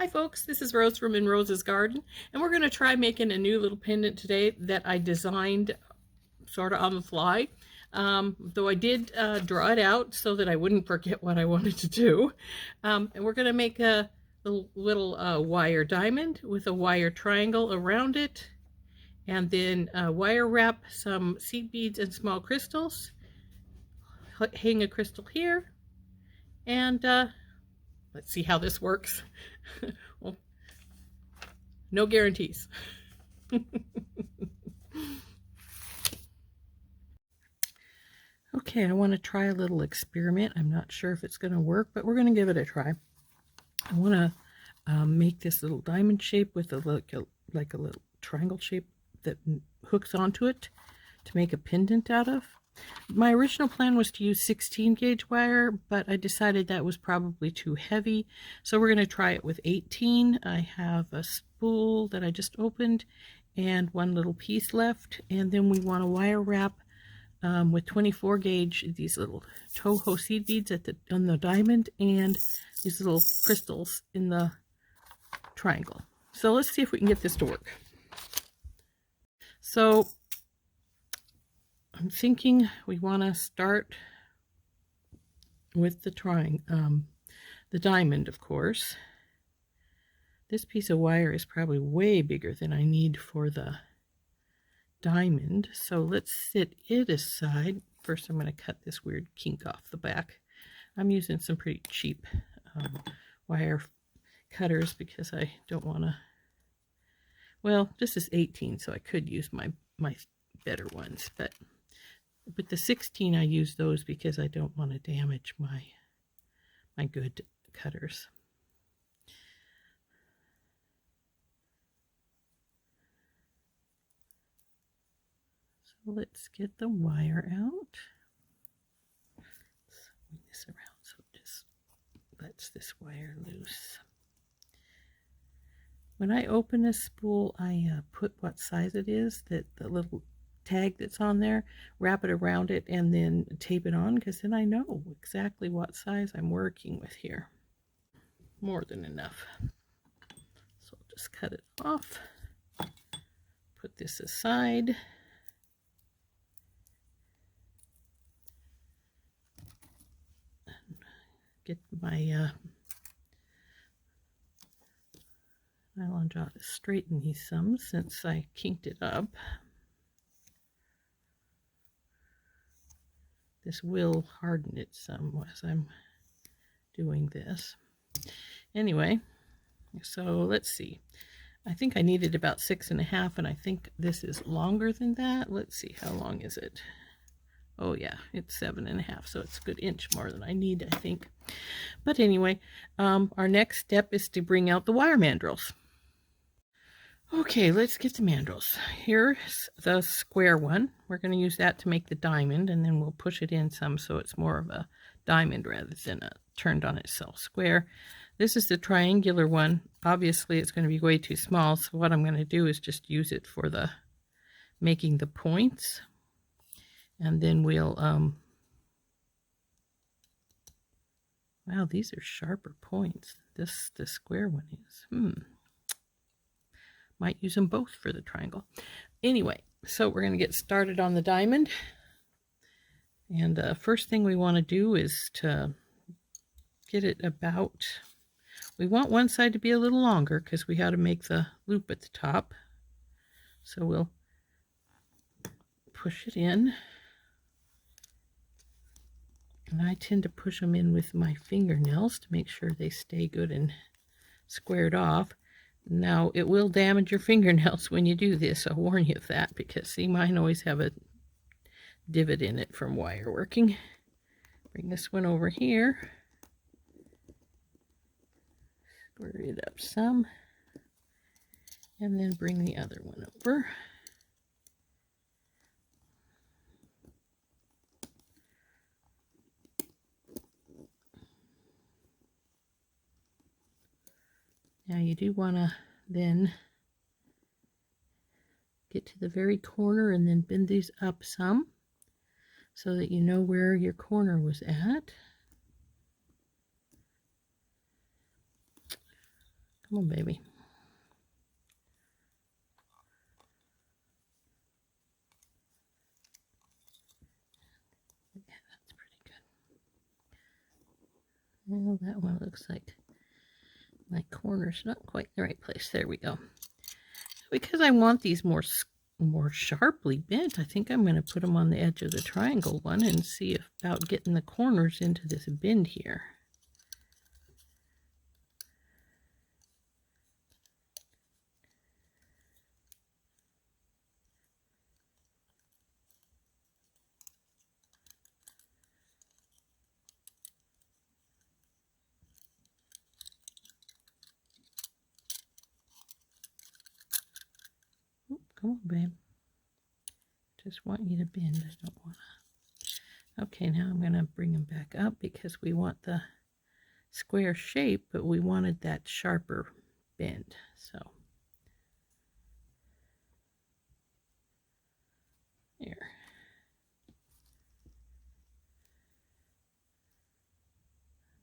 Hi folks, this is Rose from In Rose's Garden, and we're going to try making a new little pendant today that I designed sort of on the fly. Though I did draw it out so that I wouldn't forget what I wanted to do. And we're going to make a little wire diamond with a wire triangle around it, and then wire wrap some seed beads and small crystals, hang a crystal here, and let's see how this works. Well, no guarantees. Okay, I want to try a little experiment. I'm not sure if it's going to work, but we're going to give it a try. I want to make this little diamond shape with like a little triangle shape that hooks onto it to make a pendant out of. My original plan was to use 16 gauge wire, but I decided that was probably too heavy, so we're going to try it with 18. I have a spool that I just opened and one little piece left, and then we want to wire wrap with 24 gauge these little Toho seed beads on the diamond and these little crystals in the triangle. So let's see if we can get this to work. So I'm thinking we want to start with the diamond, of course. This piece of wire is probably way bigger than I need for the diamond, so let's set it aside. First, I'm going to cut this weird kink off the back. I'm using some pretty cheap wire cutters because I don't want to, well, this is 18, so I could use my better ones, but with the 16 I use those because I don't want to damage my good cutters. So let's get the wire out. Swing this around so it just lets this wire loose. When I open this spool, I put what size it is, that the little tag that's on there, wrap it around it, and then tape it on, because then I know exactly what size I'm working with here. More than enough. So I'll just cut it off, put this aside. Get my nylon dot to straighten these some since I kinked it up. This will harden it some as I'm doing this. Anyway, so let's see. I think I needed about 6.5, and I think this is longer than that. Let's see, how long is it? Oh yeah, it's 7.5, so it's a good inch more than I need, I think. But anyway, our next step is to bring out the wire mandrels. Okay, let's get the mandrels. Here's the square one. We're going to use that to make the diamond, and then we'll push it in some so it's more of a diamond rather than a turned on itself square. This is the triangular one. Obviously, it's going to be way too small, so what I'm going to do is just use it for the making the points. And then we'll, wow, these are sharper points. The square one is, might use them both for the triangle. Anyway, so we're going to get started on the diamond. And the first thing we want to do is to get it about, we want one side to be a little longer because we got to make the loop at the top. So we'll push it in. And I tend to push them in with my fingernails to make sure they stay good and squared off. Now, it will damage your fingernails when you do this. I'll warn you of that, because see, mine always have a divot in it from wire working. Bring this one over here. Square it up some. And then bring the other one over. Now you do want to then get to the very corner and then bend these up some so that you know where your corner was at. Come on, baby. Yeah, that's pretty good. Well, that one looks like my corner's not quite the right place. There we go. Because I want these more sharply bent, I think I'm going to put them on the edge of the triangle one and see about getting the corners into this bend here. Oh, come on, babe. Just want you to bend. I don't want to. Okay, now I'm going to bring them back up because we want the square shape, but we wanted that sharper bend. So here.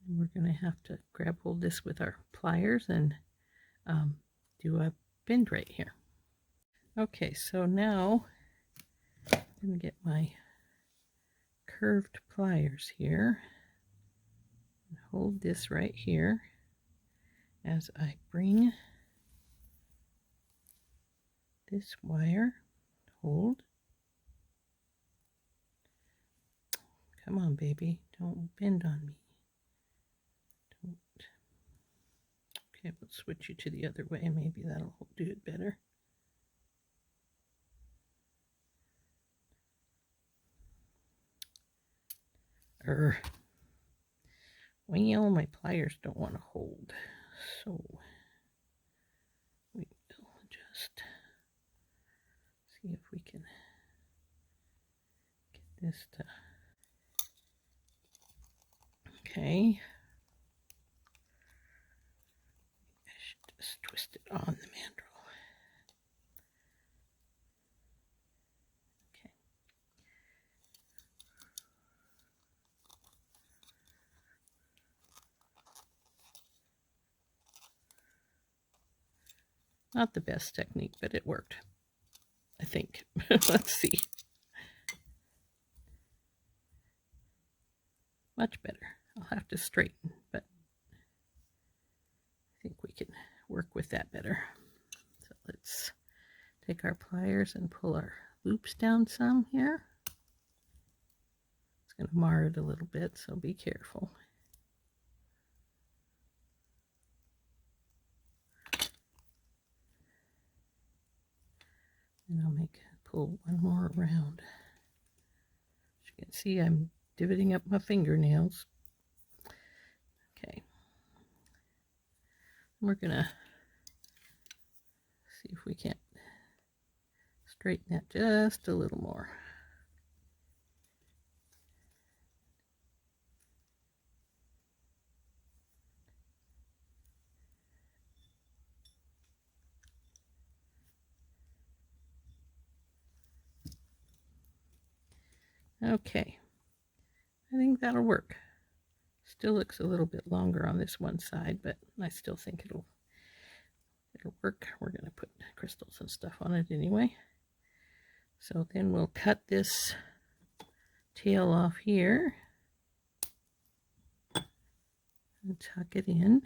And we're going to have to grab hold this with our pliers and do a bend right here. Okay, so now I'm going to get my curved pliers here and hold this right here as I bring this wire. Hold. Come on, baby. Don't bend on me. Don't. Okay, we'll switch you to the other way. Maybe that'll do it better. Well, my pliers don't want to hold, so we will just see if we can get this to. Okay. I should just twist it on the mandrel. Okay. Not the best technique, but it worked, I think. Let's see. Much better. I'll have to straighten, but I think we can work with that better. So let's take our pliers and pull our loops down some here. It's going to mar it a little bit, so be careful. And I'll pull one more around. As you can see, I'm divoting up my fingernails. Okay. We're gonna see if we can't straighten that just a little more. Okay, I think that'll work. Still looks a little bit longer on this one side, but I still think it'll work. We're going to put crystals and stuff on it anyway. So then we'll cut this tail off here and tuck it in.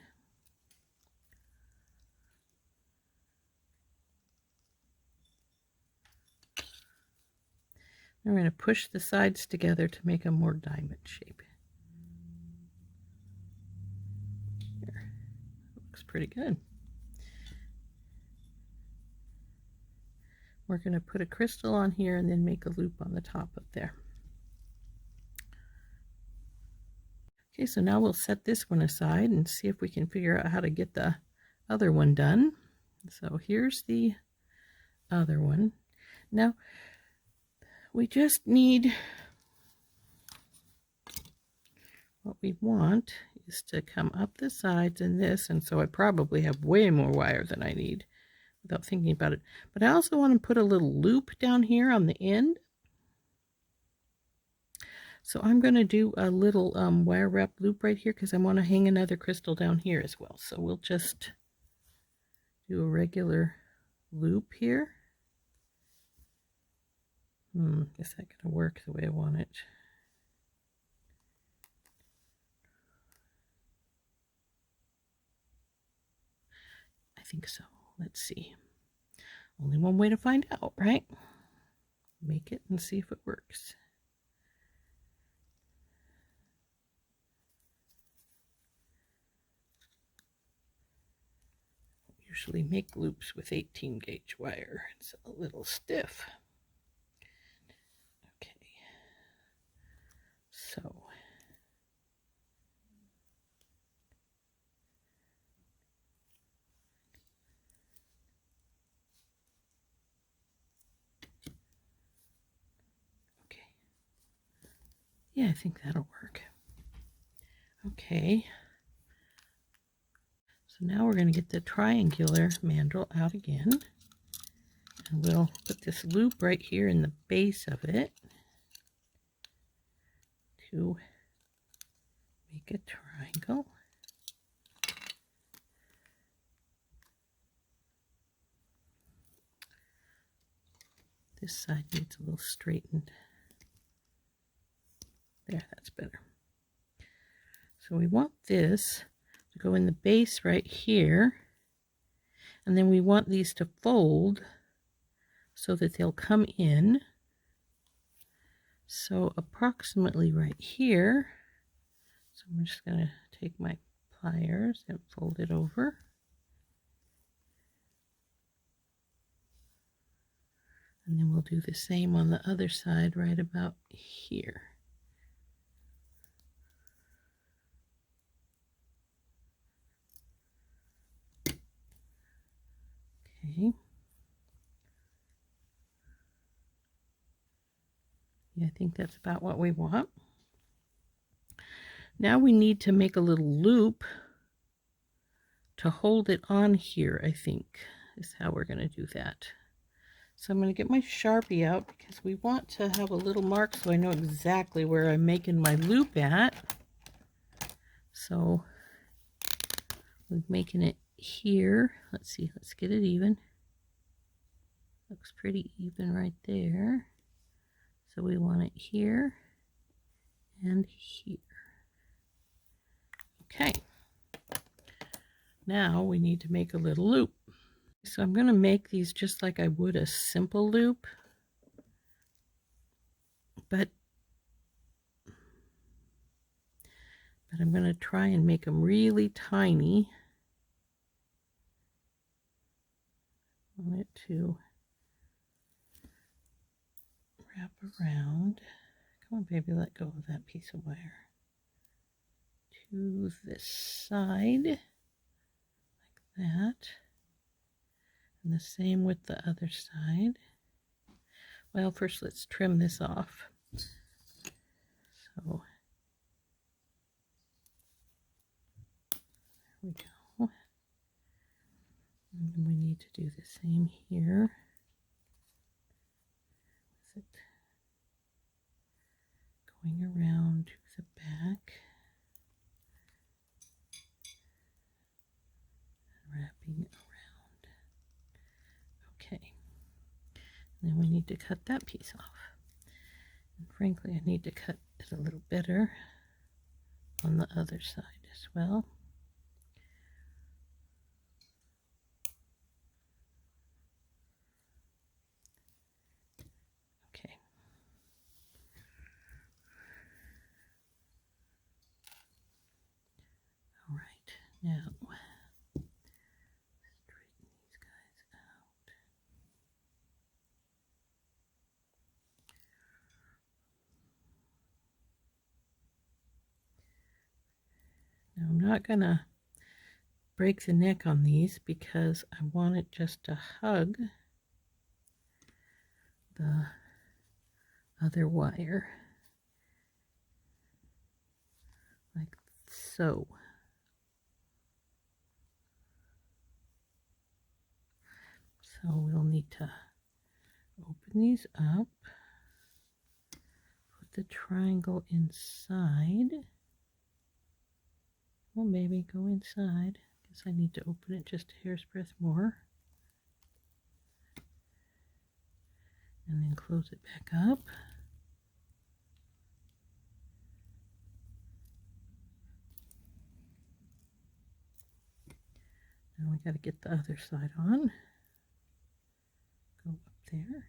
We're going to push the sides together to make a more diamond shape. There. Looks pretty good. We're going to put a crystal on here and then make a loop on the top up there. Okay, so now we'll set this one aside and see if we can figure out how to get the other one done. So here's the other one. Now, we just need, what we want is to come up the sides in this, and so I probably have way more wire than I need without thinking about it. But I also want to put a little loop down here on the end. So I'm going to do a little wire wrap loop right here because I want to hang another crystal down here as well. So we'll just do a regular loop here. Is that going to work the way I want it? I think so. Let's see. Only one way to find out, right? Make it and see if it works. Usually make loops with 18 gauge wire. It's a little stiff. Okay. So yeah, I think that'll work. Okay. So now we're going to get the triangular mandrel out again. And we'll put this loop right here in the base of it to make a triangle. This side needs a little straightened. There, that's better. So we want this to go in the base right here, and then we want these to fold so that they'll come in. So approximately right here. So I'm just going to take my pliers and fold it over. And then we'll do the same on the other side right about here. Okay. Yeah, I think that's about what we want. Now we need to make a little loop to hold it on here, I think, is how we're going to do that. So I'm going to get my Sharpie out because we want to have a little mark so I know exactly where I'm making my loop at. So we're making it here. Let's see, let's get it even. Looks pretty even right there. So we want it here and here. Okay. Now we need to make a little loop. So I'm going to make these just like I would a simple loop, but I'm going to try and make them really tiny. I want it to wrap around. Come on, baby, let go of that piece of wire. To this side, like that. And the same with the other side. Well, first let's trim this off. So there we go. And then we need to do the same here. With it going around to the back. And wrapping around. Okay. And then we need to cut that piece off. And frankly, I need to cut it a little better on the other side as well. Okay. All right. Now, straighten these guys out. Now I'm not gonna break the neck on these because I want it just to hug the other wire like so. So we'll need to open these up, put the triangle inside. Well, maybe go inside, guess I need to open it just a hair's breadth more. And then close it back up. Now we got to get the other side on. Go up there.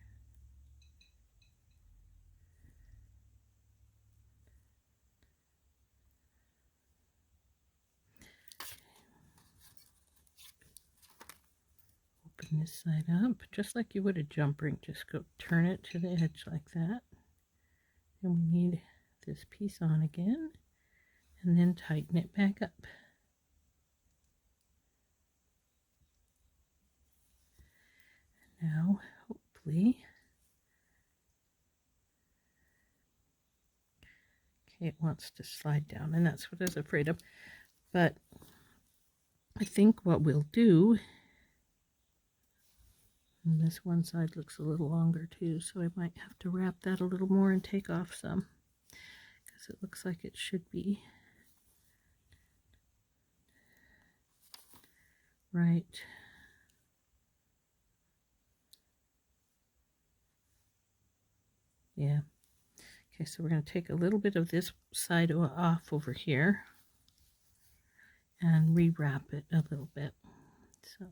Open this side up, just like you would a jump ring. Just go turn it to the edge like that. And we need this piece on again, and then tighten it back up. Now, hopefully, okay, it wants to slide down, and that's what I was afraid of. But I think what we'll do, and this one side looks a little longer too, so I might have to wrap that a little more and take off some, because it looks like it should be right. Yeah. Okay, so we're going to take a little bit of this side off over here and rewrap it a little bit. So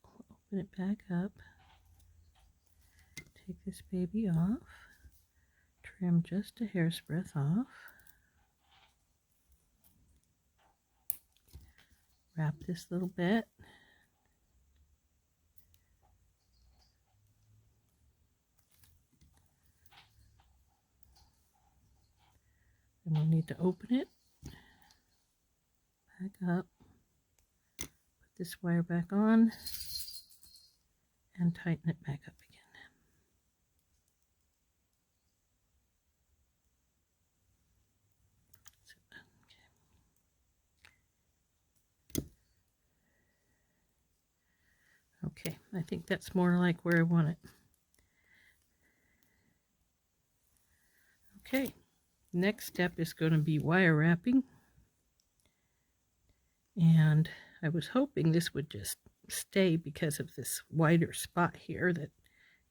we'll open it back up, take this baby off, trim just a hair's breadth off, wrap this little bit, and we'll need to open it back up, put this wire back on, and tighten it back up again. Okay, I think that's more like where I want it. Okay, next step is going to be wire wrapping. And I was hoping this would just stay because of this wider spot here, that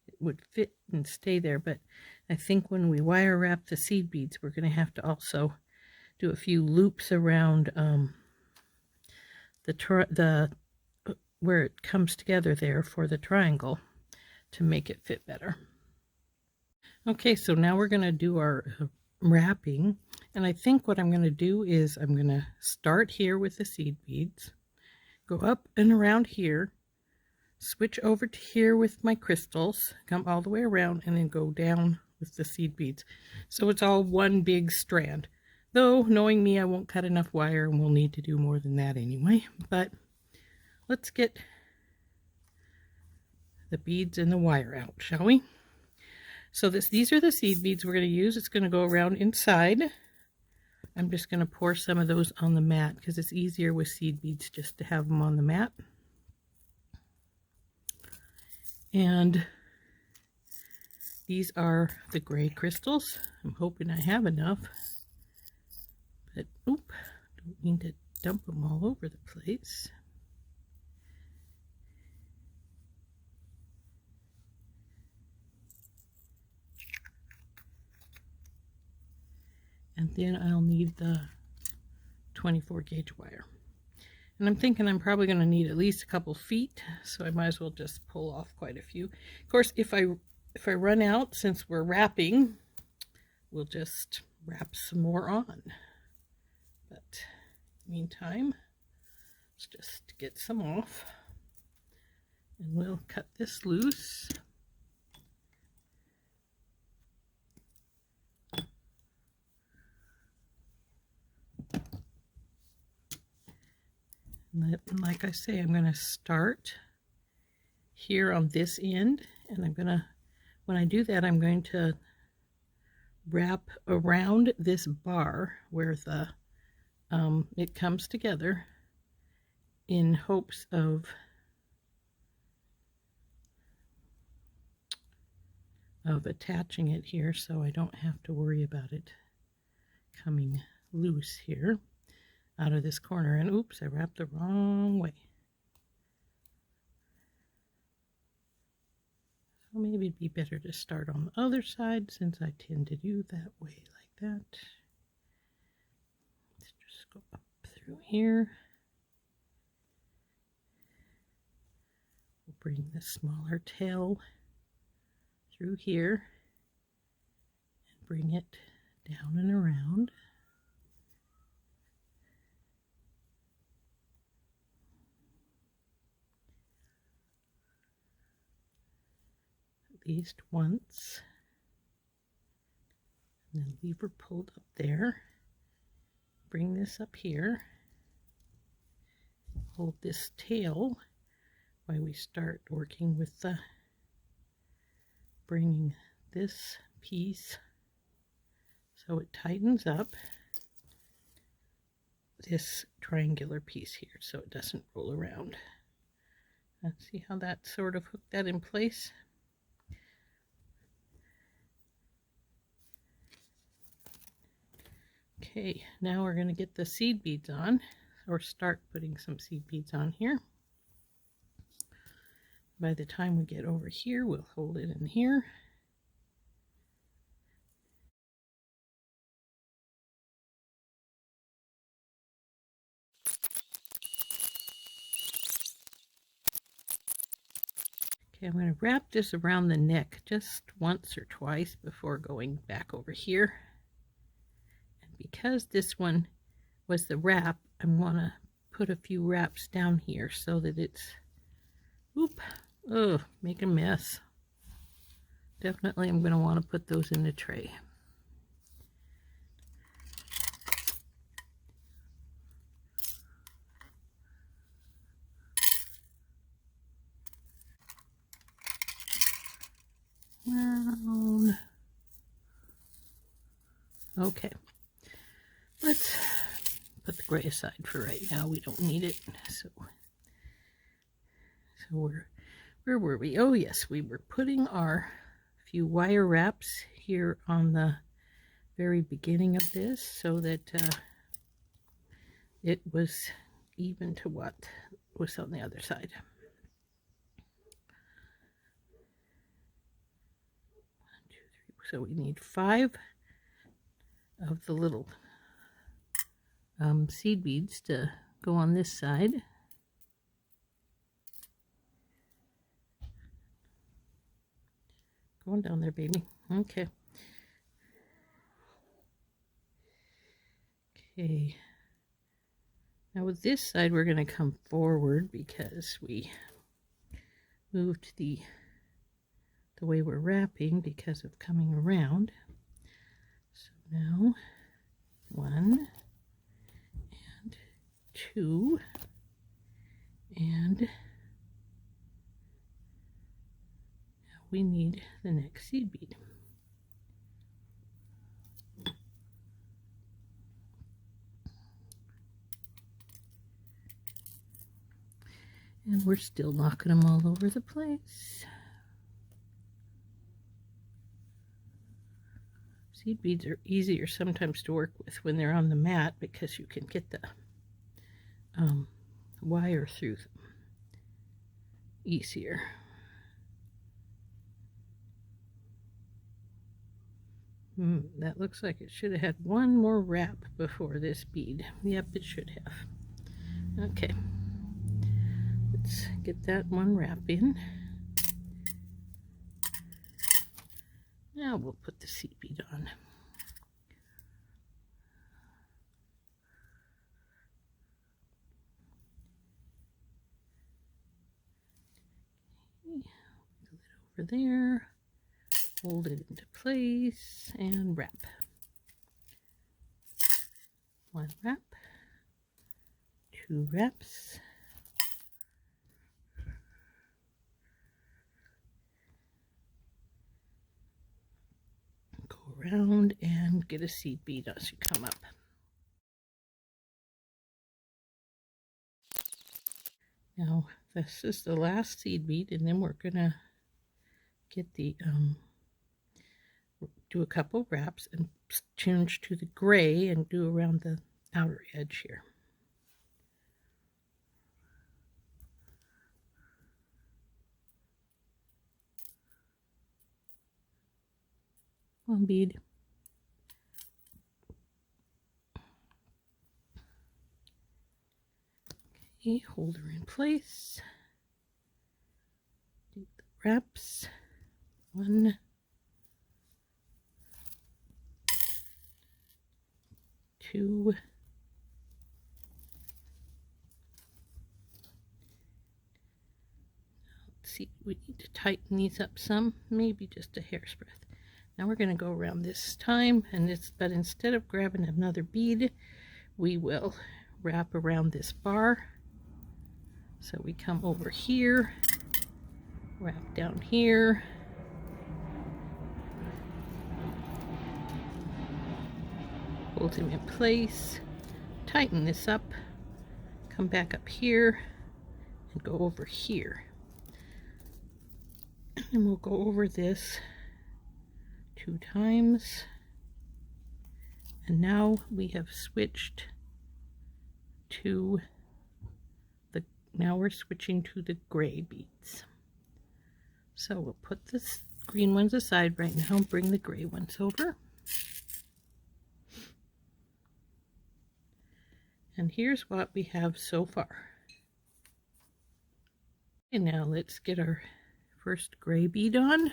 it would fit and stay there. But I think when we wire wrap the seed beads, we're going to have to also do a few loops around where it comes together there for the triangle to make it fit better. Okay, so now we're going to do our wrapping, and I think what I'm going to do is I'm going to start here with the seed beads, go up and around here, switch over to here with my crystals, come all the way around, and then go down with the seed beads. So it's all one big strand. Though, knowing me, I won't cut enough wire, and we'll need to do more than that anyway. But let's get the beads and the wire out, shall we? So these are the seed beads we're going to use. It's going to go around inside. I'm just going to pour some of those on the mat because it's easier with seed beads just to have them on the mat. And these are the gray crystals. I'm hoping I have enough. But, oop, don't mean to dump them all over the place. And then I'll need the 24 gauge wire. And I'm thinking I'm probably going to need at least a couple feet, so I might as well just pull off quite a few. Of course, if I run out, since we're wrapping, we'll just wrap some more on. But meantime, let's just get some off, and we'll cut this loose. And like I say, I'm going to start here on this end, and I'm going to, when I do that, I'm going to wrap around this bar where the it comes together, in hopes of attaching it here, so I don't have to worry about it coming loose here. out of this corner. And oops, I wrapped the wrong way. So maybe it'd be better to start on the other side since I tend to do that way like that. Let's just go up through here. We'll bring the smaller tail through here and bring it down and around. At least once. And then lever pulled up there. Bring this up here. Hold this tail while we start working with the bringing this piece so it tightens up this triangular piece here so it doesn't roll around. Let's see how that sort of hooked that in place. Okay, now we're going to get the seed beads on, or start putting some seed beads on here. By the time we get over here, we'll hold it in here. Okay, I'm going to wrap this around the neck just once or twice before going back over here. And because this one was the wrap, I'm going to put a few wraps down here so that it's, make a mess. Definitely I'm going to want to put those in the tray. Okay, let's put the gray aside for right now. We don't need it. So where were we? Oh yes, we were putting our few wire wraps here on the very beginning of this so that it was even to what was on the other side. 1, 2, 3. So we need 5 of the little seed beads to go on this side. Going down there, baby. Okay. Okay. Now with this side, we're going to come forward because we moved the way we're wrapping because of coming around. So now 1 and 2 and now we need the next seed bead. And we're still knocking them all over the place. Seed beads are easier sometimes to work with when they're on the mat because you can get the wire through them easier. That looks like it should have had one more wrap before this bead. Yep, it should have. Okay, let's get that one wrap in. Now we'll put the seed bead on. Okay, put it over there. Hold it into place and wrap. 1 wrap, 2 wraps, go around and get a seed bead as you come up. Now this is the last seed bead, and then we're gonna get the do a couple wraps and change to the gray and do around the outer edge here. One bead. Okay, hold her in place. Do the wraps. 1, 2, let's see, we need to tighten these up some, maybe just a hair's breadth. Now we're going to go around this time, but instead of grabbing another bead, we will wrap around this bar. So we come over here, wrap down here, hold him in place, tighten this up, come back up here, and go over here. And we'll go over this 2 times. And now we have switched to now we're switching to the gray beads. So we'll put the green ones aside right now and bring the gray ones over. And here's what we have so far. And now let's get our first gray bead on.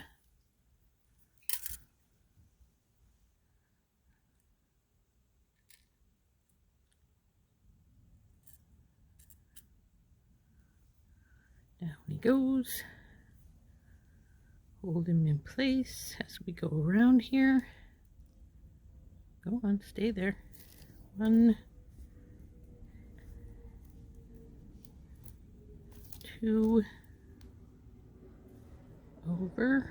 Down he goes. Hold him in place as we go around here. Go on, stay there. 1, 2, over.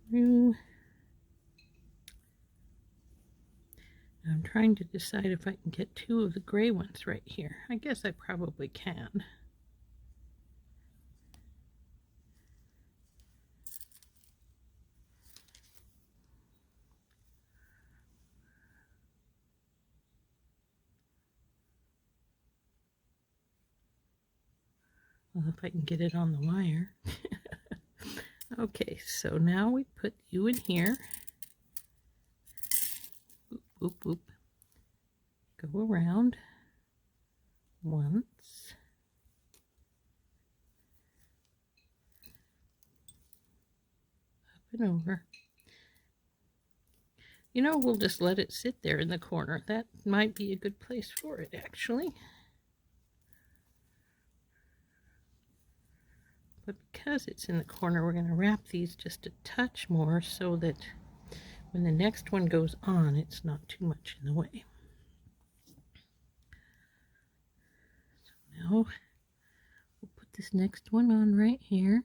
Through. I'm trying to decide if I can get 2 of the gray ones right here. I guess I probably can. Well, if I can get it on the wire. Okay, so now we put you in here. Boop, boop, boop. Go around once. Up and over. You know, we'll just let it sit there in the corner. That might be a good place for it, actually. But because it's in the corner, we're going to wrap these just a touch more so that when the next one goes on, it's not too much in the way. So now we'll put this next one on right here.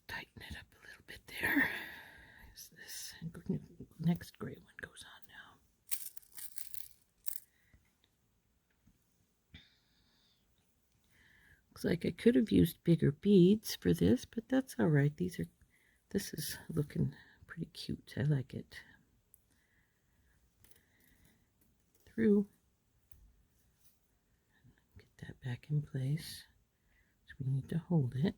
Tighten it up a little bit there. As this next gray one goes on now. Looks like I could have used bigger beads for this, but that's all right. This is looking pretty cute. I like it. Through. Get that back in place. So we need to hold it.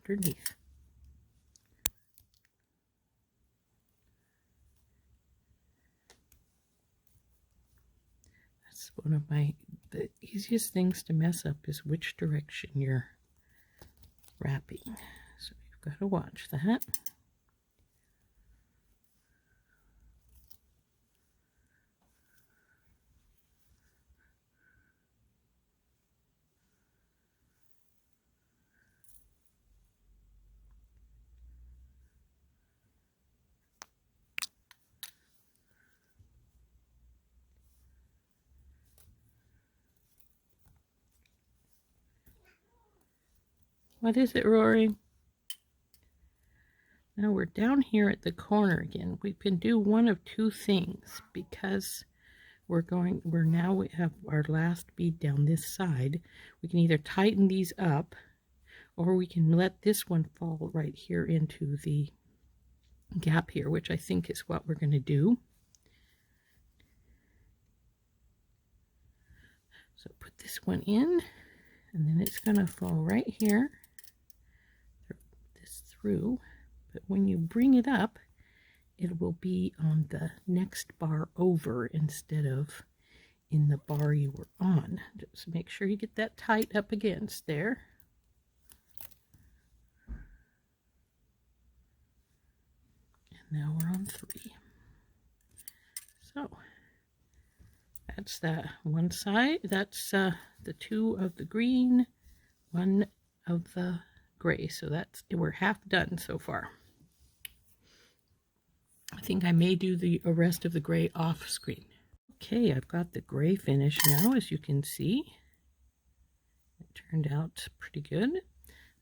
underneath. That's one of the easiest things to mess up is which direction you're wrapping. So you've got to watch that. What is it, Rory? Now we're down here at the corner again. We can do one of two things because we have our last bead down this side. We can either tighten these up or we can let this one fall right here into the gap here, which I think is what we're going to do. So put this one in, and then it's going to fall right here, this through, but when you bring it up, it will be on the next bar over instead of in the bar you were on. Just make sure you get that tight up against there. And now we're on 3. So that's that one side. That's the 2 of the green, 1 of the gray. So we're half done so far. I think I may do the rest of the gray off screen. Okay, I've got the gray finish now, as you can see. It turned out pretty good.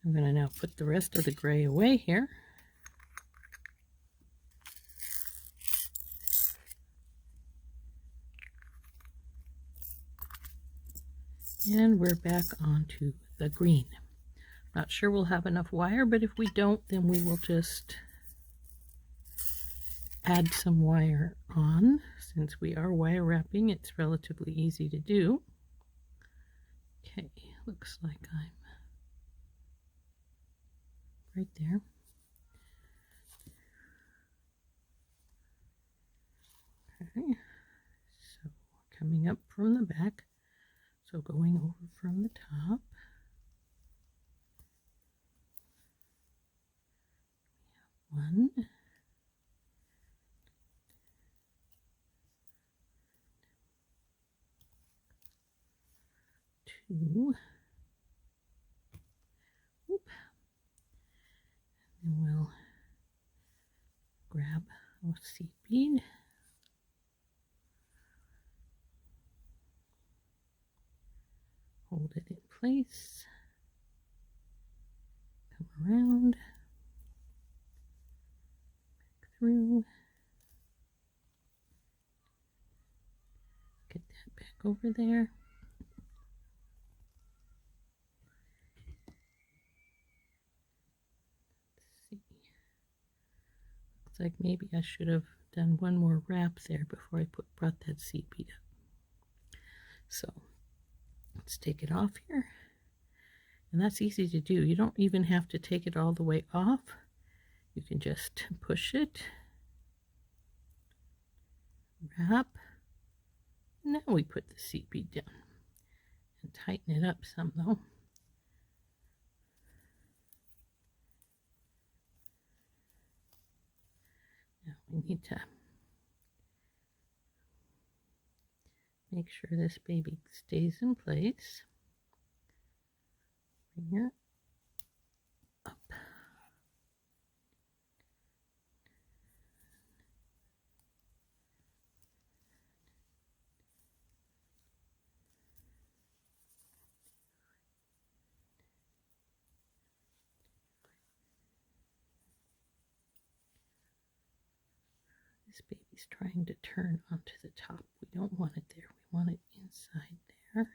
I'm going to now put the rest of the gray away here. And we're back onto the green. Not sure we'll have enough wire, but if we don't, then we will just add some wire on. Since we are wire wrapping, it's relatively easy to do. Okay, looks like I'm right there. Okay, so coming up from the back, so going over from the top. We have 1, 2, whoop, and then we'll grab a seed bead. Hold it in place, come around, back through, get that back over there. Let's see. Looks like maybe I should have done one more wrap there before I brought that seed bead up. So let's take it off here. And that's easy to do. You don't even have to take it all the way off. You can just push it, wrap. Now we put the seed bead down and tighten it up some though. Now we need to make sure this baby stays in place. Bring it up. This baby's trying to turn onto the top. We don't want it there. We want it inside there.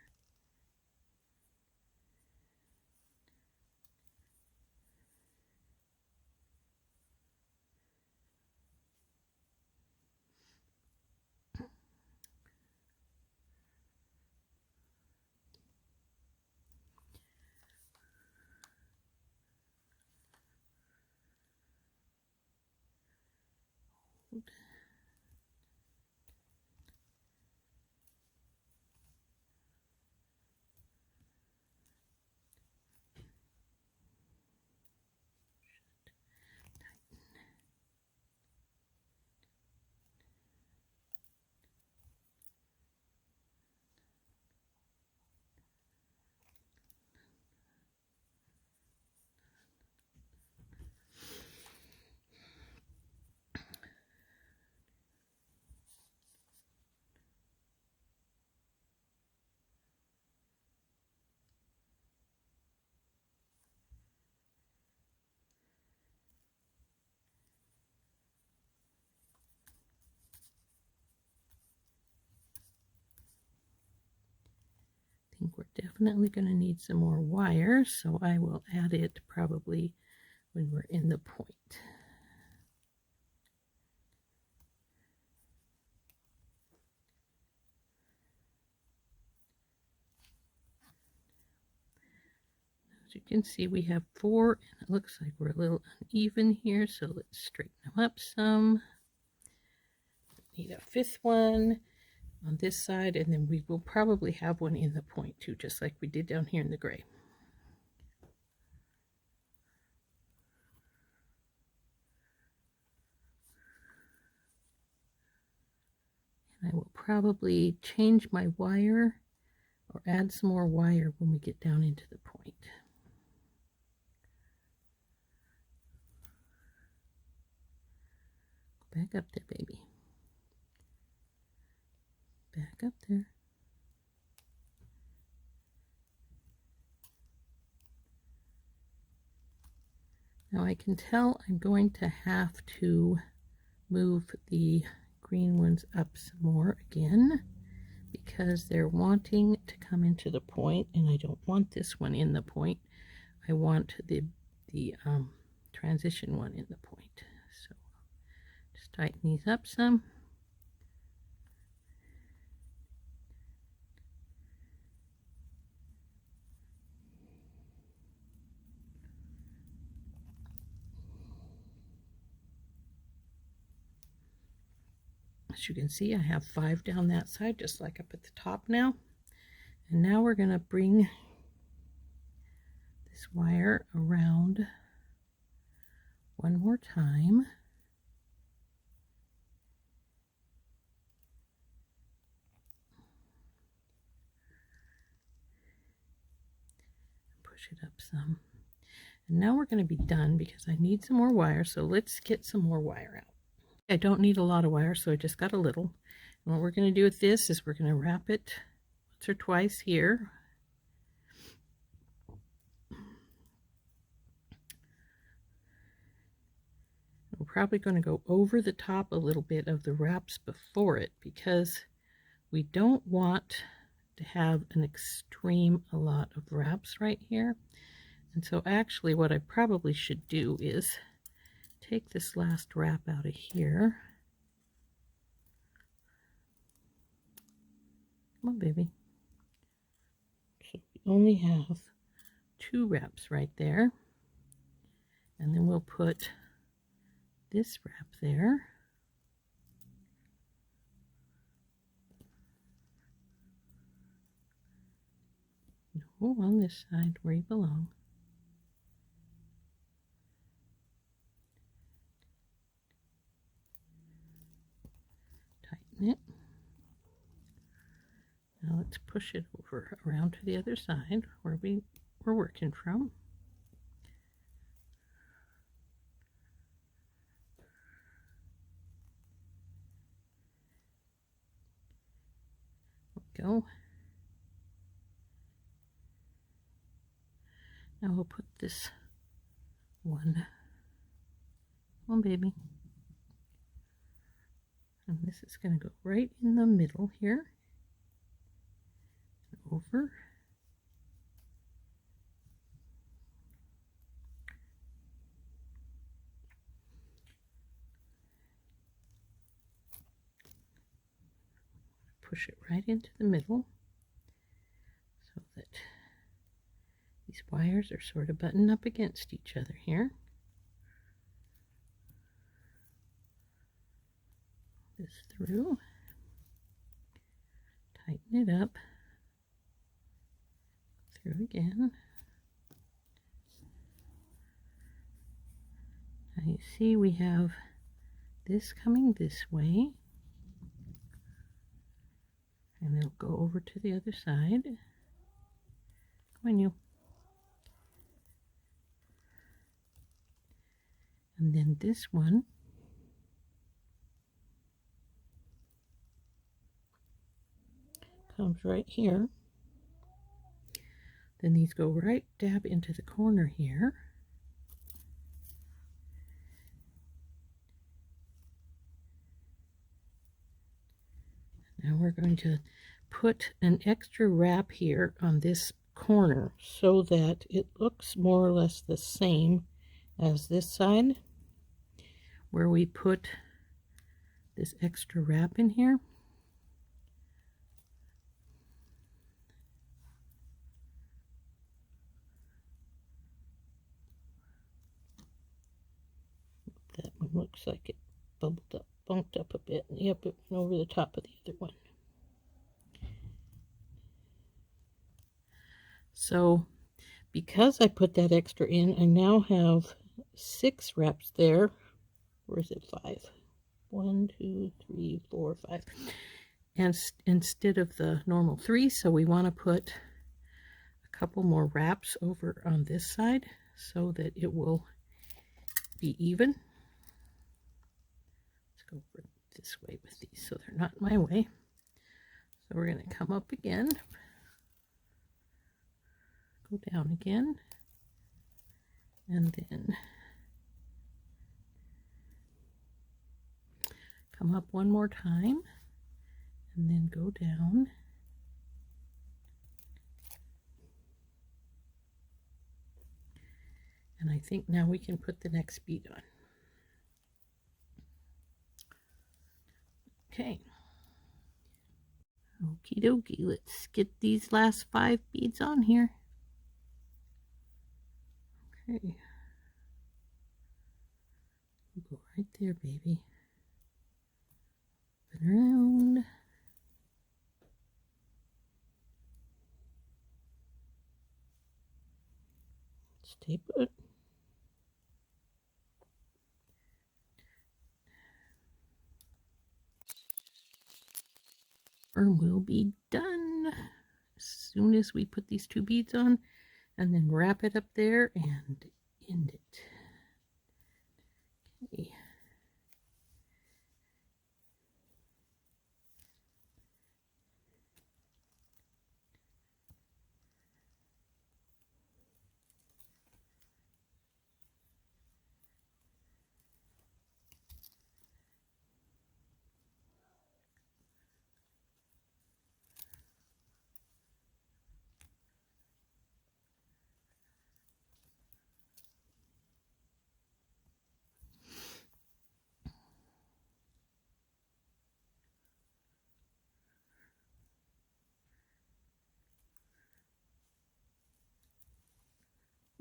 I think we're definitely going to need some more wire, so I will add it probably when we're in the point. As you can see, we have 4, and it looks like we're a little uneven here, so let's straighten them up some. Need a 5th one on this side, and then we will probably have one in the point too, just like we did down here in the gray. And I will probably change my wire or add some more wire when we get down into the point. Back up there, baby. Back up there. Now I can tell I'm going to have to move the green ones up some more again, because they're wanting to come into the point, and I don't want this one in the point. I want the transition one in the point. So just tighten these up some. As you can see, I have 5 down that side, just like up at the top now. And now we're going to bring this wire around one more time. Push it up some. And now we're going to be done because I need some more wire, so let's get some more wire out. I don't need a lot of wire, so I just got a little. And what we're going to do with this is we're going to wrap it once or twice here. We're probably going to go over the top a little bit of the wraps before it, because we don't want to have an extreme a lot of wraps right here. And so actually what I probably should do is take this last wrap out of here. Come on, baby. So we only have 2 wraps right there. And then we'll put this wrap there. No, on this side where you belong. Tighten it. Now let's push it over around to the other side where we were working from. There we go. Now we'll put this one. Come on, baby. And this is going to go right in the middle here. Over. Push it right into the middle so that these wires are sort of buttoned up against each other here. this through, tighten it up, through again. Now you see we have this coming this way, and it'll go over to the other side. Come on, you. And then this one comes right here. Then these go right dab into the corner here. Now we're going to put an extra wrap here on this corner so that it looks more or less the same as this side, where we put this extra wrap in here. That one looks like it bubbled up, bumped up a bit. Yep, it went over the top of the other one. So because I put that extra in, I now have 6 wraps there. Or is it 5? 1, 2, 3, 4, 5. And instead of the normal 3, so we want to put a couple more wraps over on this side so that it will be even. Let's go over this way with these so they're not in my way. So we're going to come up again, go down again, and then come up one more time, and then go down. And I think now we can put the next bead on. Okay. Okie dokie, let's get these last 5 beads on here. Okay. Go right there, baby. Spin around. Stay put. And we'll be done as soon as we put these 2 beads on, and then wrap it up there and end it. Okay.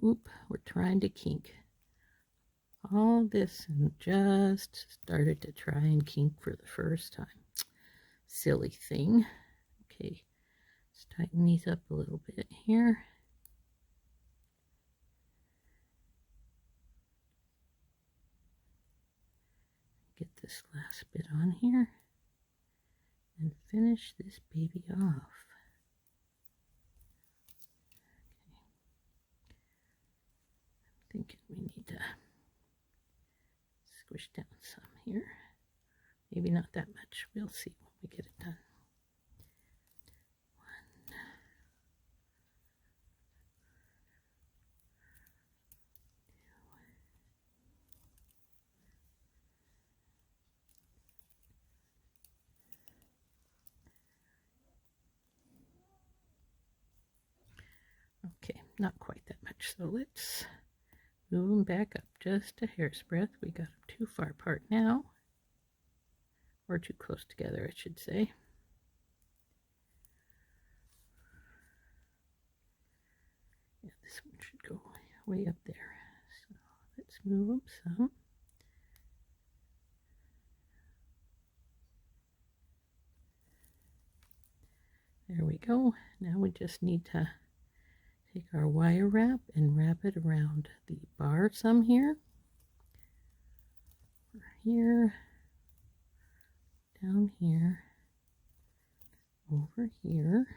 Oop, we're trying to kink. All this and just started to try and kink for the first time. Silly thing. Okay, let's tighten these up a little bit here. Get this last bit on here and finish this baby off. Thinking we need to squish down some here. Maybe not that much. We'll see when we get it done. 1. Okay, not quite that much. So let's move them back up just a hair's breadth. We got them too far apart now, or too close together, I should say. Yeah, this one should go way up there. So let's move them some. There we go. Now we just need to take our wire wrap and wrap it around the bar some here, here, down here, over here,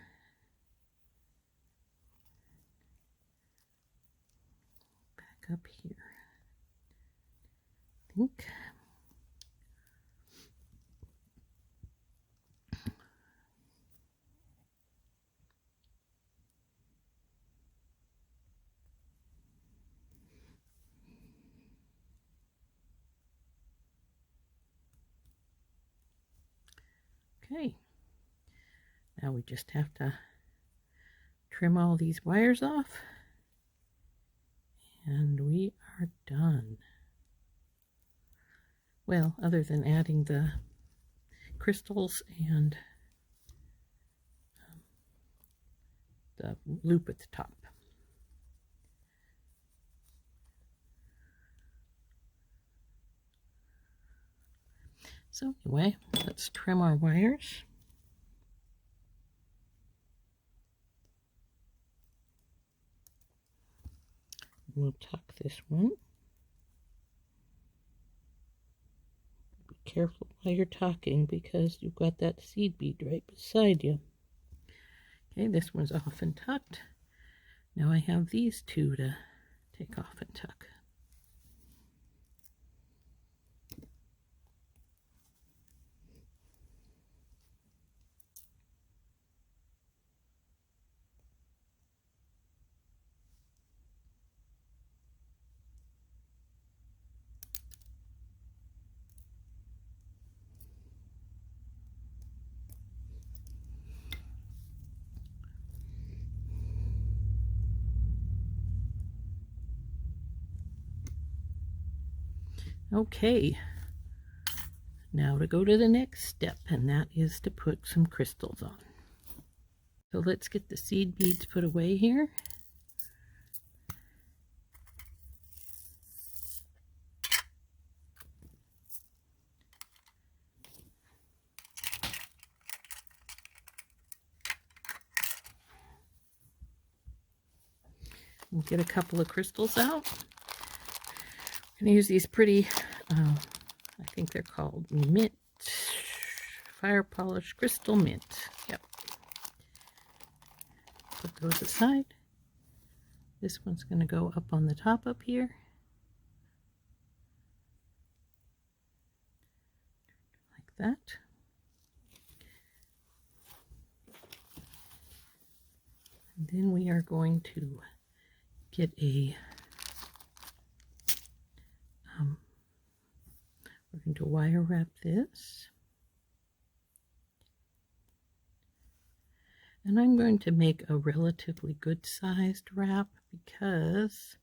back up here. I think. Okay, now we just have to trim all these wires off and we are done. Well, other than adding the crystals and the loop at the top. So anyway, let's trim our wires. We'll tuck this one. Be careful while you're tucking because you've got that seed bead right beside you. Okay, this one's off and tucked. Now I have these two to take off and tuck. Okay, now to go to the next step, and that is to put some crystals on. So let's get the seed beads put away here. We'll get a couple of crystals out. I'm going to use these pretty, I think they're called mint, fire polish crystal mint. Yep. Put those aside. This one's going to go up on the top up here. Like that. And then we are going to get a we're going to wire wrap this, and I'm going to make a relatively good sized wrap because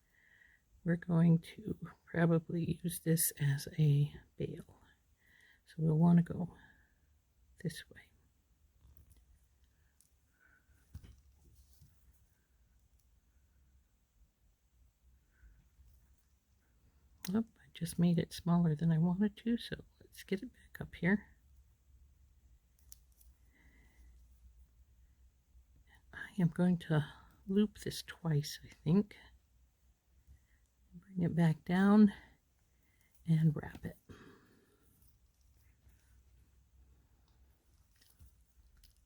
we're going to probably use this as a bail, so we'll want to go this way. Oh, I just made it smaller than I wanted to, so let's get it back up here. I am going to loop this twice, I think. Bring it back down and wrap it.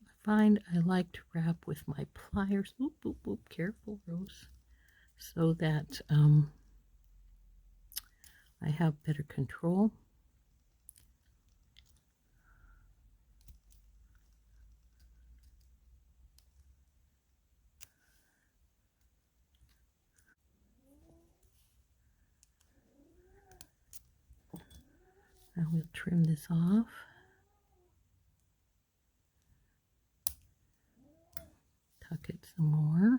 I find I like to wrap with my pliers. Oop, oop, oop, careful, Rose. So that I have better control. Now we'll trim this off. Tuck it some more.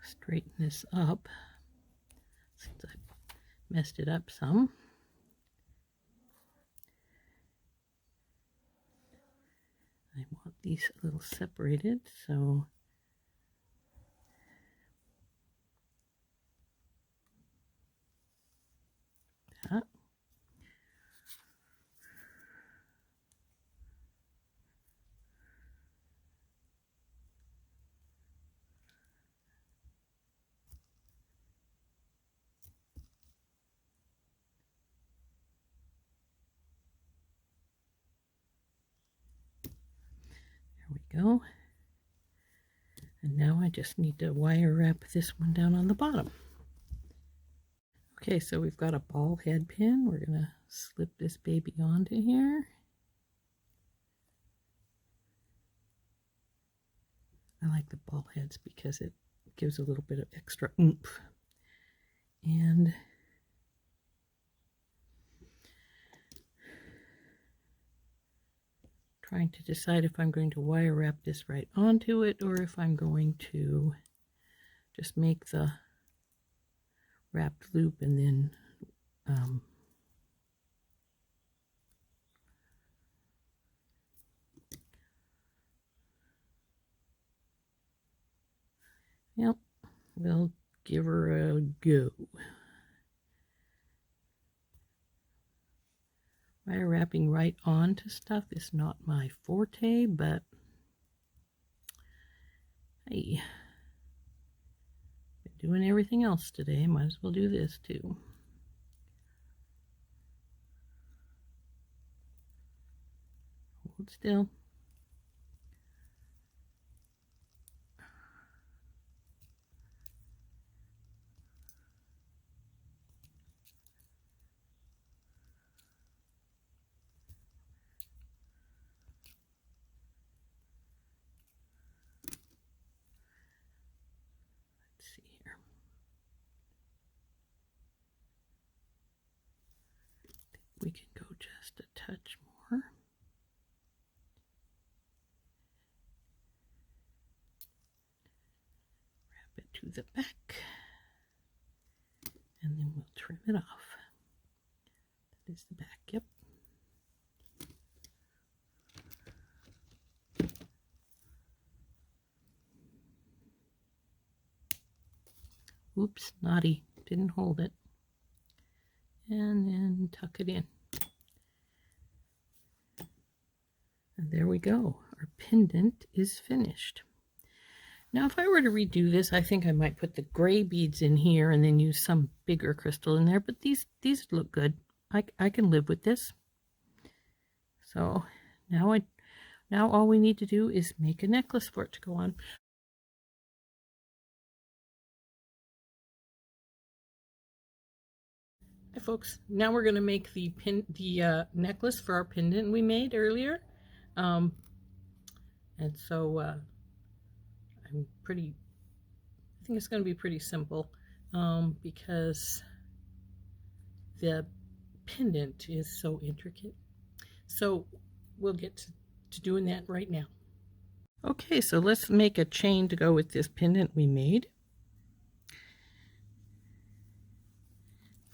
Straighten this up since I messed it up some. I want these a little separated, so that. go. And now I just need to wire wrap this one down on the bottom. Okay, so we've got a ball head pin. We're going to slip this baby onto here. I like the ball heads because it gives a little bit of extra oomph. And trying to decide if I'm going to wire wrap this right onto it or if I'm going to just make the wrapped loop and then yep, we'll give her a go. Wire wrapping right onto stuff is not my forte, but hey, been doing everything else today, might as well do this too. Hold still. We can go just a touch more. Wrap it to the back. And then we'll trim it off. That is the back, yep. Oops, naughty, didn't hold it. And then tuck it in. And there we go. Our pendant is finished. Now if I were to redo this, I think I might put the gray beads in here and then use some bigger crystal in there, but these look good. I can live with this. So now all we need to do is make a necklace for it to go on. Hi folks, now we're going to make the necklace for our pendant we made earlier. And so I think it's going to be pretty simple because the pendant is so intricate. So we'll get to doing that right now. Okay, so let's make a chain to go with this pendant we made.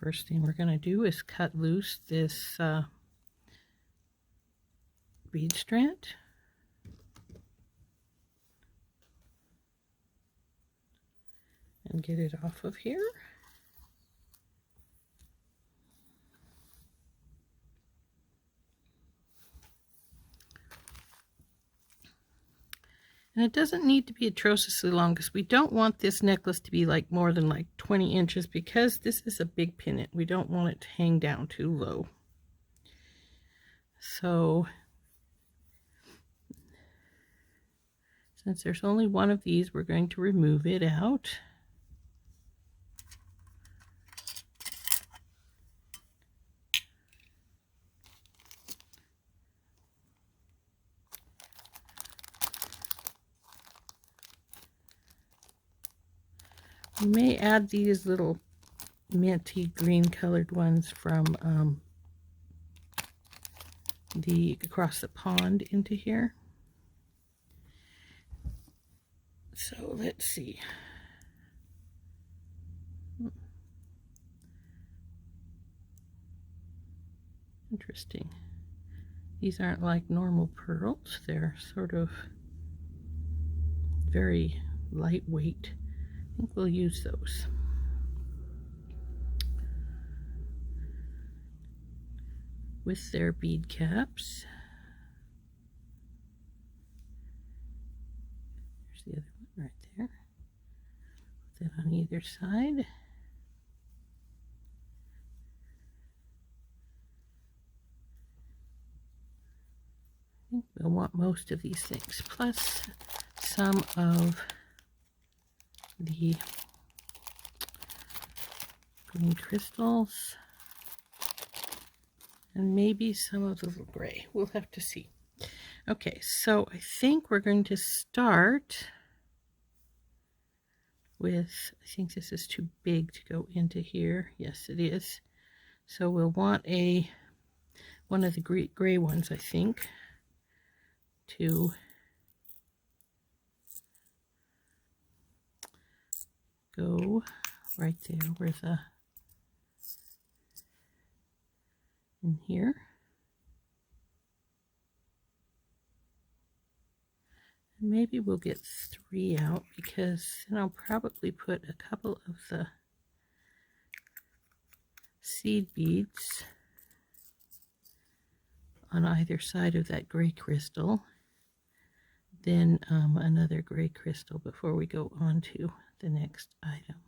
First thing we're going to do is cut loose this bead strand. And get it off of here. And it doesn't need to be atrociously long because we don't want this necklace to be like more than like 20 inches because this is a big pendant. We don't want it to hang down too low. So since there's only one of these, we're going to remove it out. We may add these little minty green colored ones from the across the pond into here. So let's see. Interesting. These aren't like normal pearls. They're sort of very lightweight. I think we'll use those. With their bead caps. There's the other one right there. Put that on either side. I think we'll want most of these things, plus some of the green crystals, and maybe some of the little gray. We'll have to see. Okay, so I think we're going to start with, I think this is too big to go into here. Yes, it is. So we'll want one of the gray ones, I think, to go right there where in here. And maybe we'll get 3 out, because then I'll probably put a couple of the seed beads on either side of that gray crystal, then another gray crystal before we go on to the next item.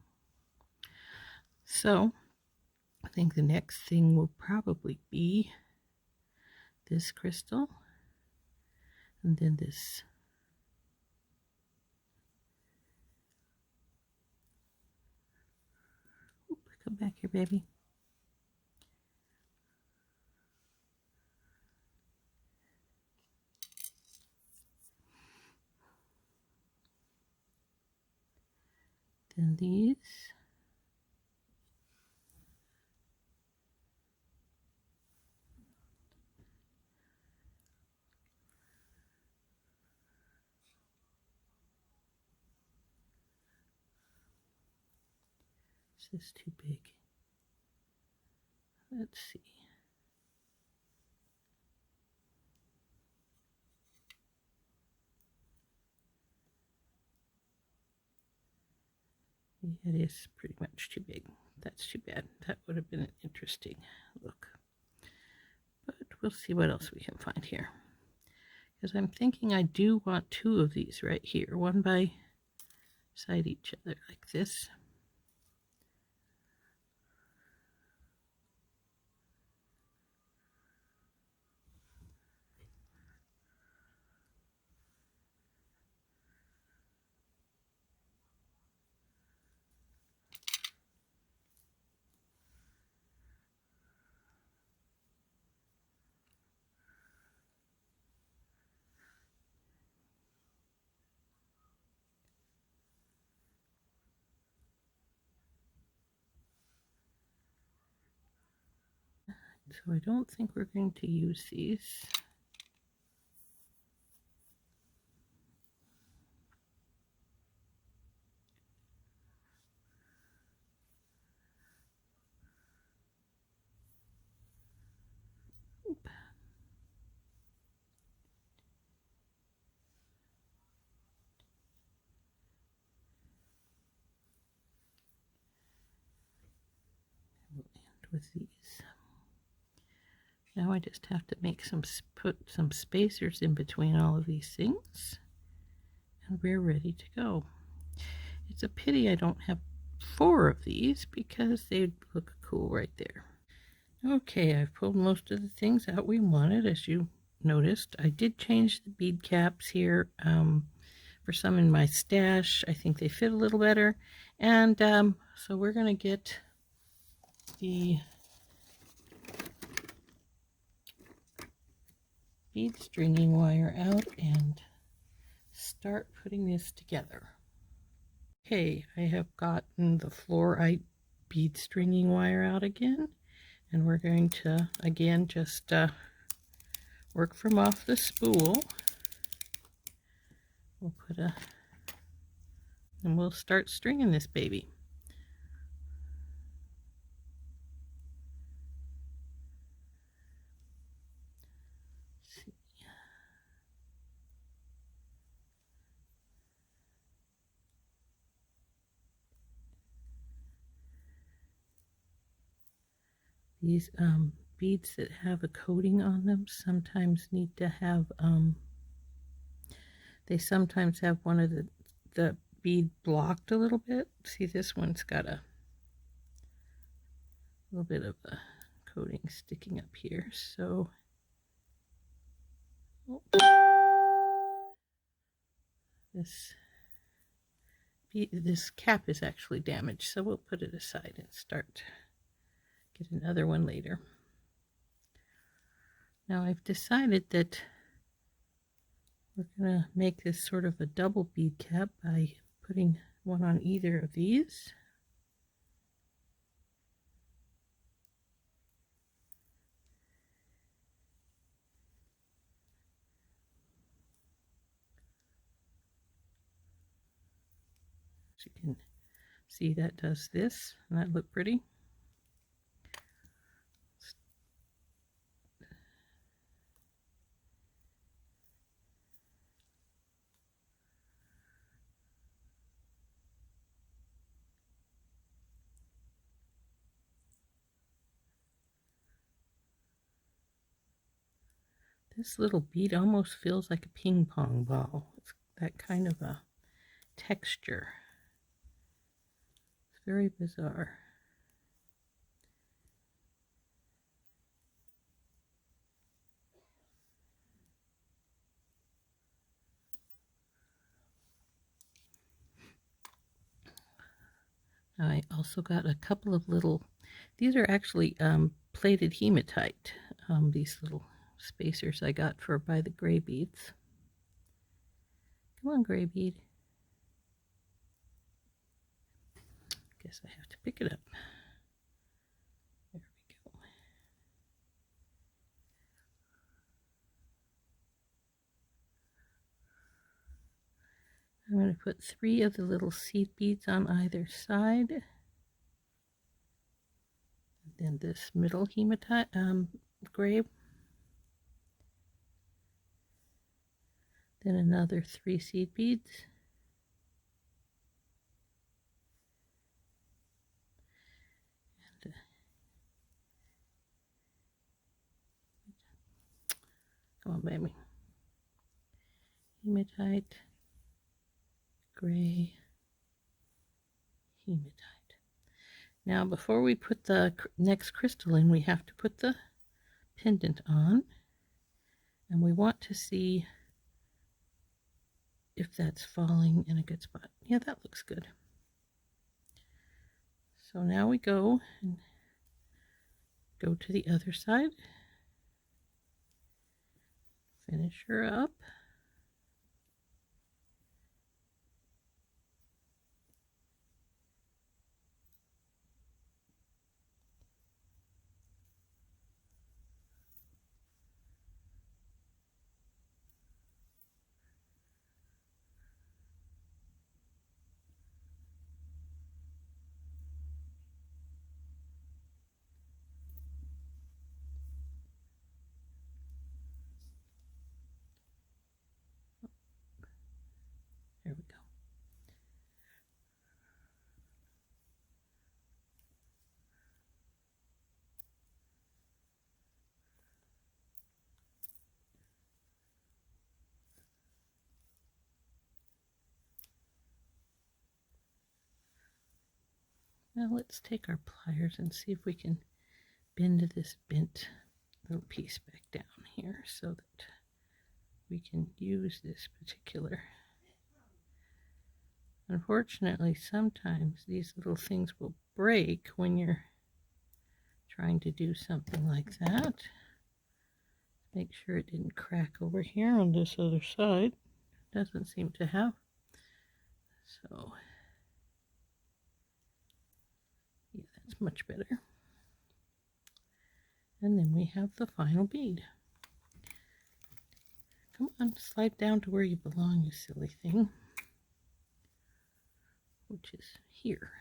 So I think the next thing will probably be this crystal, and then this. Oop, come back here, baby. Then these. This is too big. Let's see. It is pretty much too big. That's too bad. That would have been an interesting look. But we'll see what else we can find here. Because I'm thinking I do want 2 of these right here, one by side each other like this. So I don't think we're going to use these. Oop. We'll end with these. Now I just have to make put some spacers in between all of these things, and we're ready to go. It's a pity I don't have 4 of these, because they'd look cool right there. Okay, I've pulled most of the things out we wanted, as you noticed. I did change the bead caps here for some in my stash. I think they fit a little better, and so we're going to get the bead stringing wire out and start putting this together. Okay, I have gotten the fluorite bead stringing wire out again, and we're going to again just work from off the spool. We'll put and we'll start stringing this baby. These beads that have a coating on them sometimes need to have, they sometimes have one of the bead blocked a little bit. See, this one's got a little bit of a coating sticking up here, so this cap is actually damaged, so we'll put it aside and get another one later. Now I've decided that we're going to make this sort of a double bead cap by putting one on either of these. As you can see, that does this, and that look pretty. This little bead almost feels like a ping pong ball. It's that kind of a texture. It's very bizarre. I also got a couple of little, these are actually plated hematite, these little spacers I got by the gray beads. Come on, gray bead. Guess I have to pick it up. There we go. I'm going to put 3 of the little seed beads on either side. And then this middle hematite, gray. Then another 3 seed beads. And, come on, baby. Hematite, gray, hematite. Now, before we put the next crystal in, we have to put the pendant on, and we want to see if that's falling in a good spot. Yeah, that looks good. So now we go to the other side, finish her up. There we go. Now let's take our pliers and see if we can bend this bent little piece back down here so that we can use this particular. Unfortunately, sometimes these little things will break when you're trying to do something like that. Make sure it didn't crack over here on this other side. Doesn't seem to have. So, yeah, that's much better. And then we have the final bead. Come on, slide down to where you belong, you silly thing. Which is here.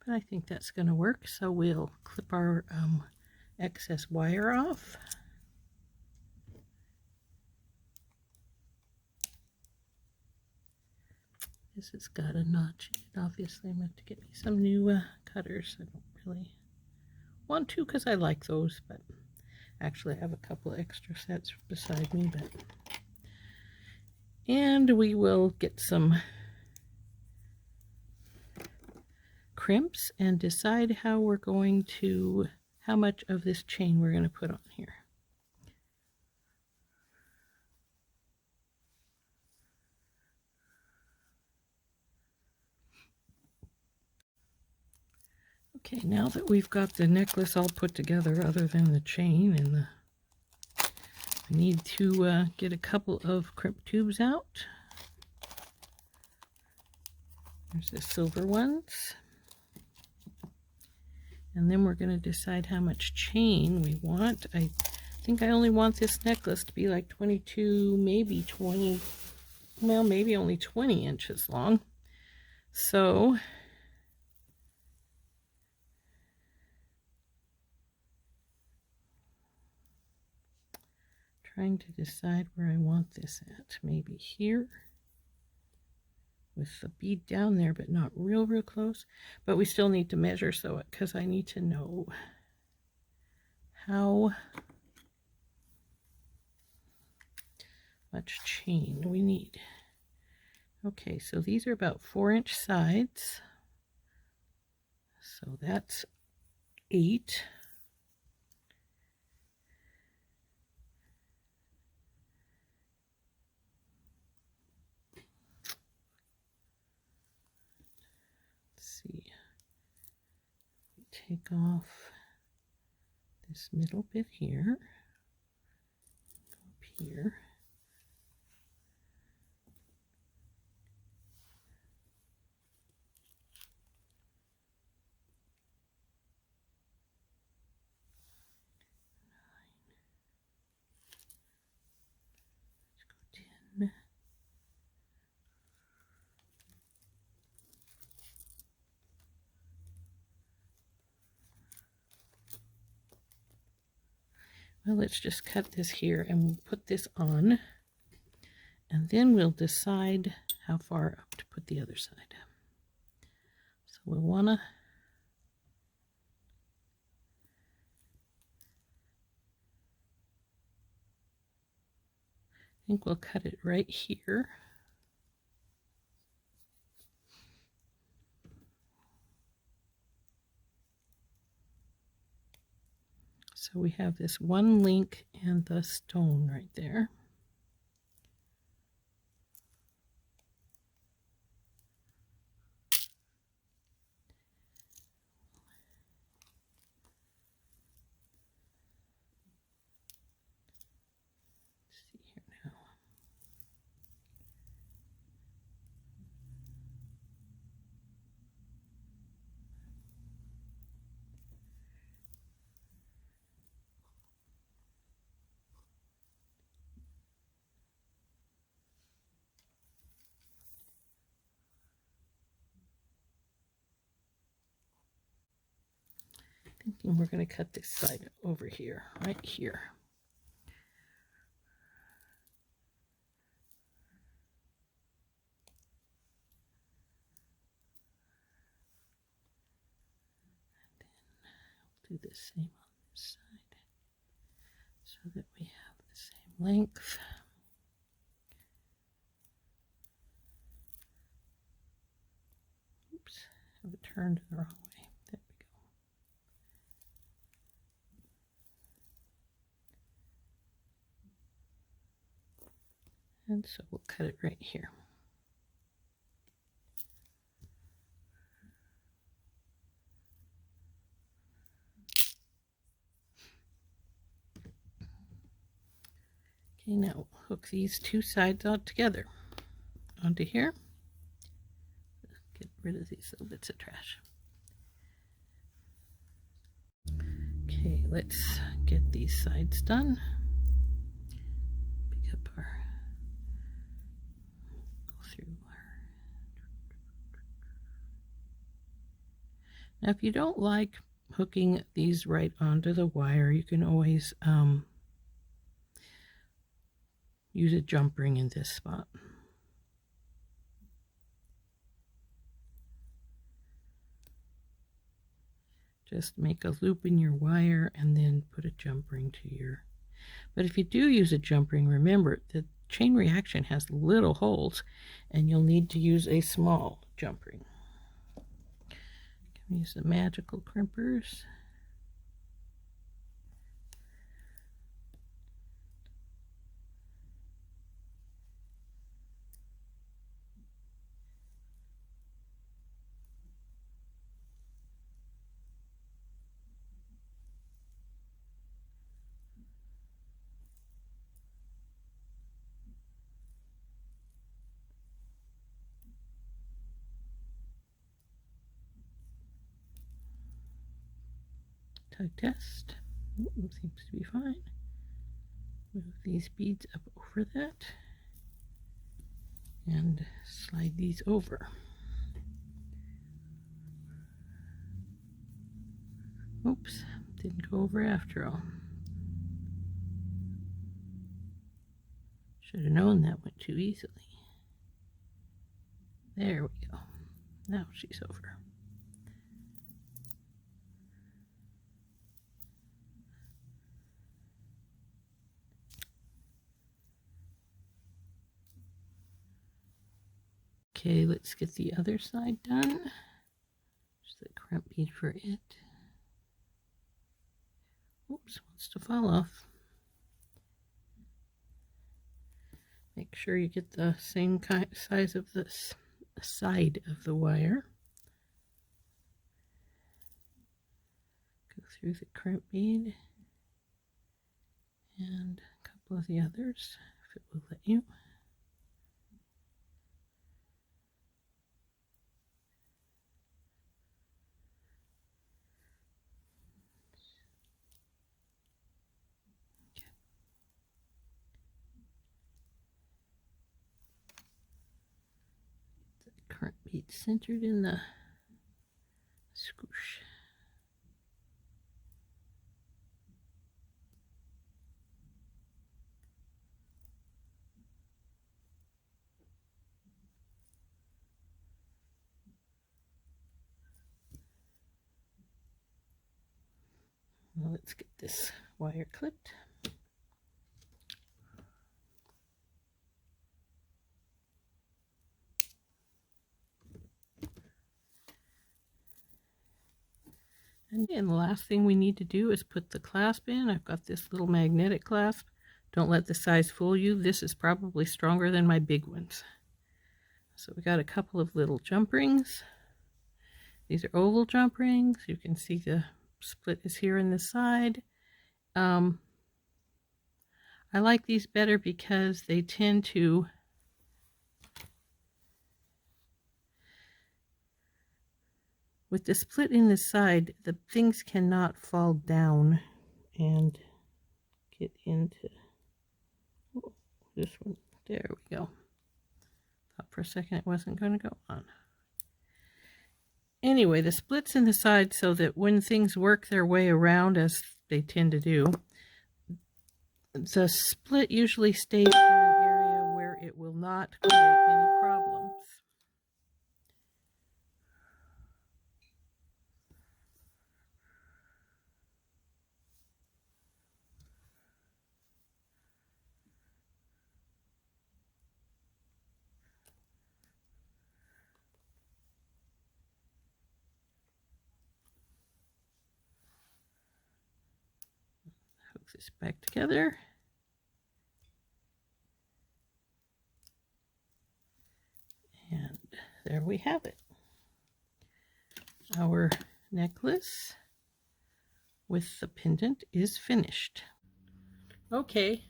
But I think that's going to work, so we'll clip our excess wire off. This has got a notch in it. Obviously, I'm going to have to get me some new cutters. I don't really want to because I like those, but actually I have a couple of extra sets beside me. And we will get some crimps and decide how we're going to how much of this chain we're going to put on here. Okay, now that we've got the necklace all put together, other than the chain and the, I need to get a couple of crimp tubes out. There's the silver ones. And then we're going to decide how much chain we want. I think I only want this necklace to be like 22, maybe 20, well, maybe only 20 inches long. So trying to decide where I want this at. Maybe here with the bead down there, but not real close. But we still need to measure, so because I need to know how much chain we need. Okay, so these are about 4-inch sides. So that's 8. See, we take off this middle bit here, go up here, let's go 10. Well, let's just cut this here and we'll put this on, and then we'll decide how far up to put the other side. So we'll want to, I think we'll cut it right here. So we have this one link and the stone right there. Let's see here now. Thinking we're going to cut this side over here, right here. And then do the same on this side so that we have the same length. Oops, I have it turned the wrong way. There we go. And so we'll cut it right here. Okay, now hook these two sides out together onto here. Get rid of these little bits of trash. Okay, let's get these sides done. Pick up our, go through our. Now if you don't like hooking these right onto the wire, you can always use a jump ring in this spot. Just make a loop in your wire and then put a jump ring to your, but if you do use a jump ring, remember the chain reaction has little holes and you'll need to use a small jump ring. Can we use the magical crimpers? tug test. Seems to be fine. Move these beads up over that and slide these over. Oops, didn't go over after all. Should have known that went too easily. There we go. Now she's over. Okay, let's get the other side done. Just the crimp bead for it. Oops, wants to fall off. Make sure you get the same size of this side of the wire. Go through the crimp bead and a couple of the others, if it will let you. Crimp bead centered in the swoosh. Now let's get this wire clipped. And the last thing we need to do is put the clasp in. I've got this little magnetic clasp. Don't let the size fool you. This is probably stronger than my big ones. So we got a couple of little jump rings. These are oval jump rings. You can see the split is here in the side. I like these better because they tend to with the split in the side, the things cannot fall down and get into this one. There we go. Thought for a second it wasn't going to go on. Anyway, the split's in the side so that when things work their way around, as they tend to do, the split usually stays in an area where it will not create any problems. Hook this back together. And there we have it. Our necklace with the pendant is finished. Okay,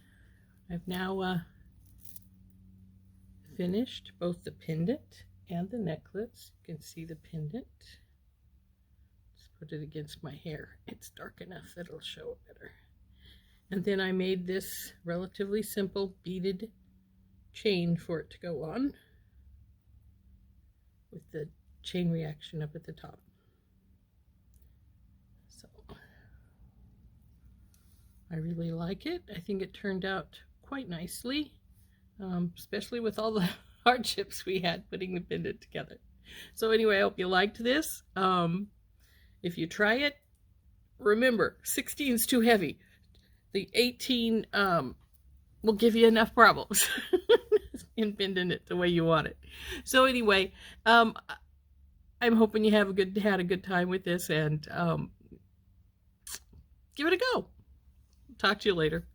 I've now finished both the pendant and the necklace. You can see the pendant. Just put it against my hair. It's dark enough that it'll show better. And then I made this relatively simple beaded chain for it to go on, with the chain reaction up at the top. So I really like it. I think it turned out quite nicely, especially with all the hardships we had putting the pendant together. So anyway, I hope you liked this. If you try it, remember 16 is too heavy. The 18 will give you enough problems in bending it the way you want it. So anyway, I'm hoping you had a good time with this, and give it a go. Talk to you later.